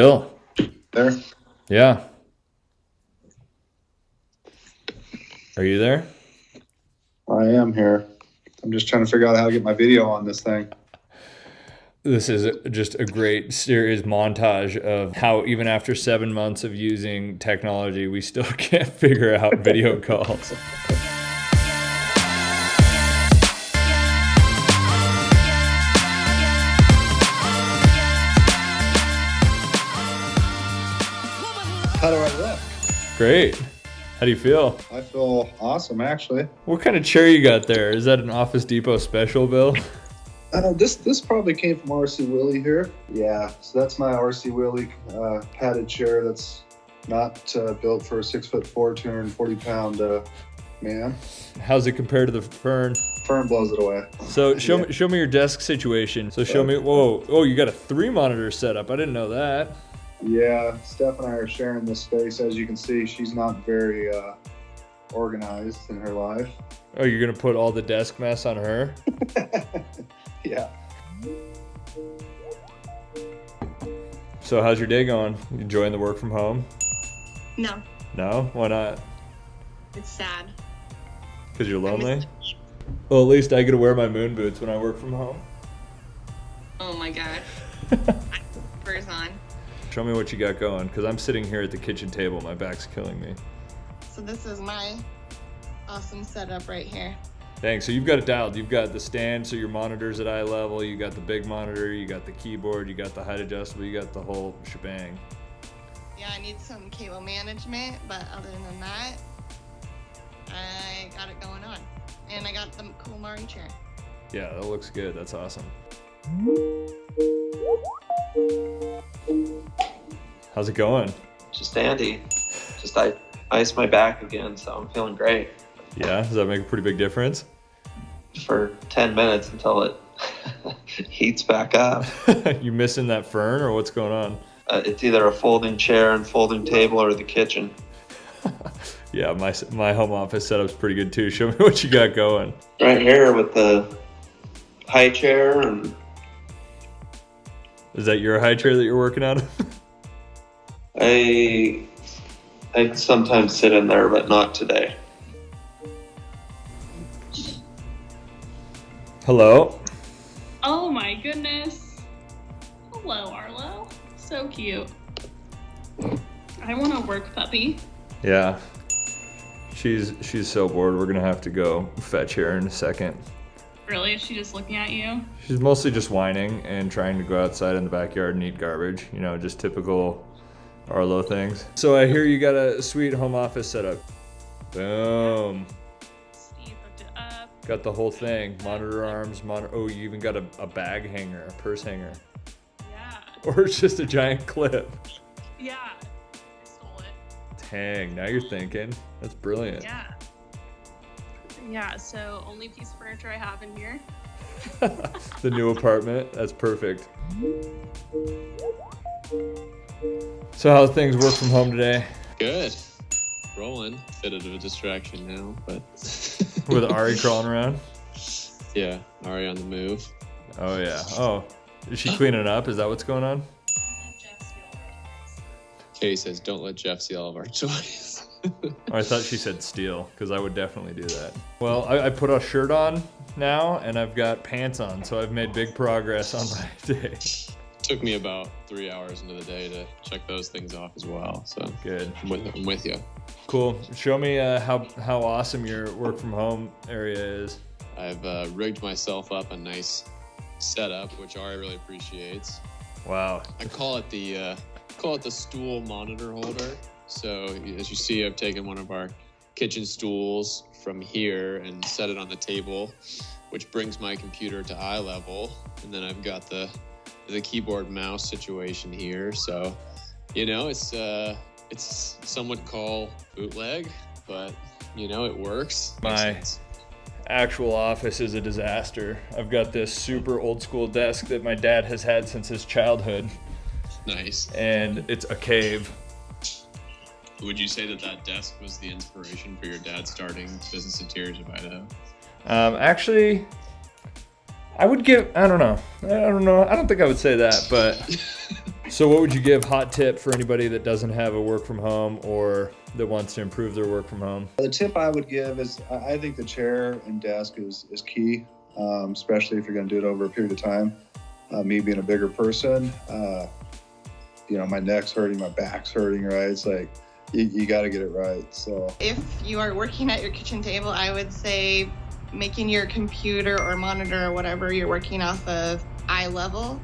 Bill. There? Yeah. Are you there? I am here. I'm just trying to figure out how to get my video on this thing. This is just a great series montage of how even after 7 months of using technology, we still can't figure out video calls. How do I look? Great. How do you feel? I feel awesome, actually. What kind of chair you got there? Is that an Office Depot special, Bill? This probably came from RC Willie here. Yeah, so that's my RC Willie padded chair that's not built for a 6'4", 240-pound man. How's it compared to the Fern? Fern blows it away. So show me your desk situation. So show me. Whoa! Oh, you got a 3-monitor setup. I didn't know that. Yeah, Steph and I are sharing this space. As you can see, she's not very organized in her life. Oh, you're gonna put all the desk mess on her? Yeah. So how's your day going? You enjoying the work from home? No, No? Why not? it's sad. Because you're lonely? Well, at least I get to wear my moon boots when I work from home. Oh my god. I have spurs on. Show me what you got going, because I'm sitting here at the kitchen table. My back's killing me. So this is my awesome setup right here. Dang, so you've got it dialed. You've got the stand, so your monitor's at eye level. You got the big monitor. You got the keyboard. You got the height adjustable. You got the whole shebang. Yeah, I need some cable management, but other than that, I got it going on. And I got the cool Mari chair. Yeah, that looks good. That's awesome. How's it going? Just dandy. Just I iced my back again, so I'm feeling great Yeah, does that make a pretty big difference? for 10 minutes until it heats back up. You missing that Fern, or what's going on? It's either a folding chair and folding table or the kitchen. Yeah, my home office setup's pretty good too. Show me what you got going. Right here with the high chair, and Is that your high chair that you're working out of? I sometimes sit in there, but not today. Hello? Oh my goodness. Hello, Arlo. So cute. I want a work puppy. Yeah. She's so bored. We're gonna have to go fetch her in a second. Really? Is she just looking at you? She's mostly just whining and trying to go outside in the backyard and eat garbage. You know, just typical Arlo things. So I hear you got a sweet home office setup. Boom. Steve hooked it up. Got the whole thing. Monitor arms, oh, you even got a bag hanger, a purse hanger. Yeah. Or it's just a giant clip. Yeah. I stole it. Dang, now you're thinking. That's brilliant. Yeah. Yeah, so only piece of furniture I have in here. The new apartment. That's perfect. So how things work from home today? Good. Rolling. Bit of a distraction now, but With Ari crawling around? yeah, Ari on the move. Oh yeah. Oh, is she cleaning up? Is that what's going on? Katie says, "Don't let Jeff see all of our toys." Oh, I thought she said steal, because I would definitely do that. Well, I put a shirt on now, and I've got pants on, so I've made big progress on my day. Took me about 3 hours into the day to check those things off as well. So Good. I'm with you. Cool. Show me how awesome your work from home area is. I've rigged myself up a nice setup, which Ari really appreciates. Wow. I call it the stool monitor holder. So as you see, I've taken one of our kitchen stools from here and set it on the table, which brings my computer to eye level. And then I've got the keyboard mouse situation here. So, you know, it's some would call bootleg, but you know, it works. Makes My sense. actual office is a disaster. I've got this super old school desk that my dad has had since his childhood, Nice. and it's a cave. Would you say that desk was the inspiration for your dad starting Business Interiors of Idaho? Actually, I would give, I don't know. I don't think I would say that, but So what would you give hot tip for anybody that doesn't have a work from home or that wants to improve their work from home? The tip I would give is I think the chair and desk is key, especially if you're going to do it over a period of time. Me being a bigger person, my neck's hurting, my back's hurting, right? It's like you got to get it right. So If you are working at your kitchen table, I would say making your computer or monitor or whatever you're working off of eye level.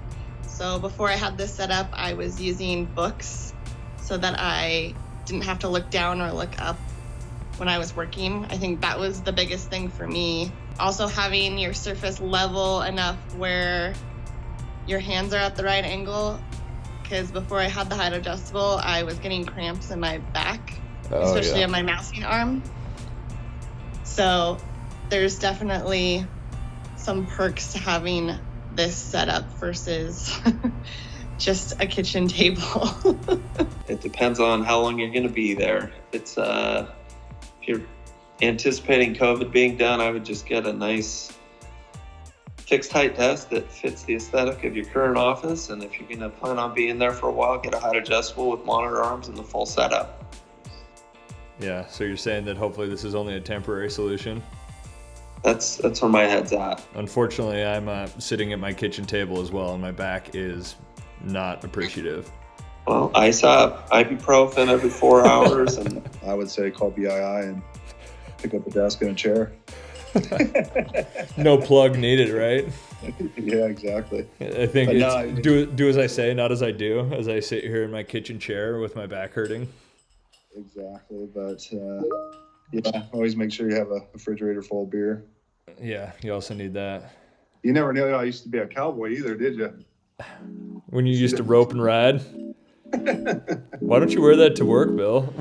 So before I had this set up, I was using books so that I didn't have to look down or look up when I was working. I think that was the biggest thing for me. Also having your surface level enough where your hands are at the right angle, because before I had the height adjustable, I was getting cramps in my back, especially on my mousing arm. So there's definitely some perks to having this setup versus just a kitchen table. It depends on how long you're going to be there. If you're anticipating COVID being done, I would just get a nice fixed height desk that fits the aesthetic of your current office. And if you're going to plan on being there for a while, get a height adjustable with monitor arms and the full setup. Yeah, so you're saying that hopefully this is only a temporary solution? That's where my head's at. Unfortunately, I'm sitting at my kitchen table as well, and my back is not appreciative. Well, ice up, ibuprofen every 4 hours, and I would say call BII and pick up a desk and a chair. No plug needed, right? Yeah, exactly. I think it's do as I say, not as I do, as I sit here in my kitchen chair with my back hurting. Exactly, but always make sure you have a refrigerator full of beer. Yeah, you also need that. You never knew I used to be a cowboy either, did you? When you used to rope and ride? Why don't you wear that to work, Bill?